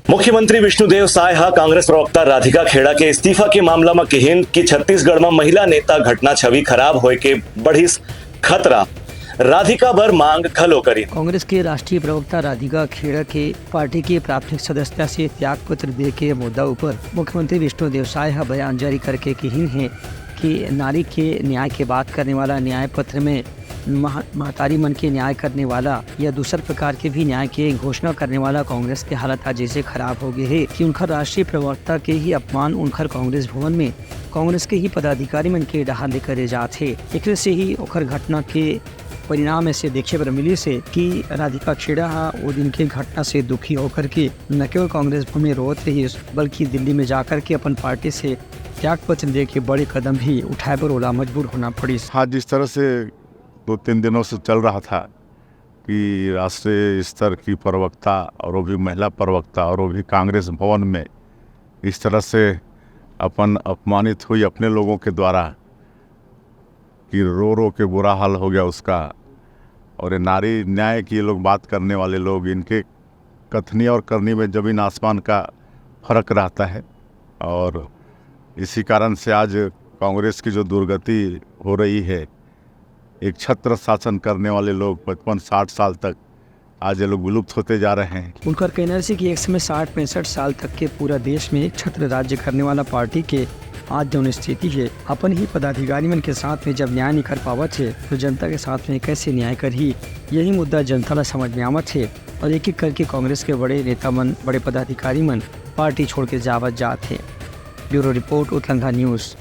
मुख्यमंत्री विष्णुदेव साय हा कांग्रेस प्रवक्ता राधिका खेड़ा के इस्तीफा के मामला में कहिन कि छत्तीसगढ़ में महिला नेता घटना छवि खराब होए के बढ़िस खतरा राधिका बर मांग खलो करी। कांग्रेस के राष्ट्रीय प्रवक्ता राधिका खेड़ा के पार्टी की प्राथमिक सदस्यता से त्याग पत्र दे के मुद्दा ऊपर मुख्यमंत्री विष्णुदेव साय हा बयान जारी करके कहिन है कि नारी के न्याय के बात करने वाला न्याय पत्र में महतारी मन के न्याय करने वाला या दूसर प्रकार के भी न्याय के घोषणा करने वाला कांग्रेस के हालत आज जैसे खराब हो गए है कि उनका राष्ट्रीय प्रवक्ता के ही अपमान उनकर कांग्रेस भवन में कांग्रेस के ही पदाधिकारी मन के डहा लेकर जाते। एक से ही ओखर घटना के परिणाम ऐसे देखे पर मिली से कि राधिका खेड़ा वो दिन के घटना से दुखी होकर के न केवल कांग्रेस भवन में रोत रही बल्कि दिल्ली में जाकर के अपन पार्टी से त्याग पत्र दे के बड़े कदम भी उठाए पर ओला मजबूर होना पड़ी। हाँ, जिस तरह से 2-3 दिनों से चल रहा था कि राष्ट्रीय स्तर की प्रवक्ता और वो भी महिला प्रवक्ता और वो भी कांग्रेस भवन में इस तरह से अपन अपमानित हुई अपने लोगों के द्वारा कि रो रो के बुरा हाल हो गया उसका। और ये नारी न्याय की ये लोग बात करने वाले लोग, इनके कथनी और करनी में ज़मीन आसमान का फर्क रहता है। और इसी कारण से आज कांग्रेस की जो दुर्गति हो रही है, एक छत्र शासन करने वाले लोग 55-60 साल तक आज ये लोग विलुप्त होते जा रहे हैं। उनका कहना है कि एक समय 60-65 साल तक के पूरा देश में एक छत्र राज्य करने वाला पार्टी के आज जो स्थिति है अपन ही पदाधिकारी मन के साथ में जब न्याय नहीं कर पावत है तो जनता के साथ में कैसे न्याय कर ही, यही मुद्दा जनता ला समझ में आवत है। और एक एक करके कांग्रेस के बड़े नेता मन, बड़े पदाधिकारी मन पार्टी छोड़ के जावत जात है। ब्यूरो रिपोर्ट, उत्तलंगा न्यूज़।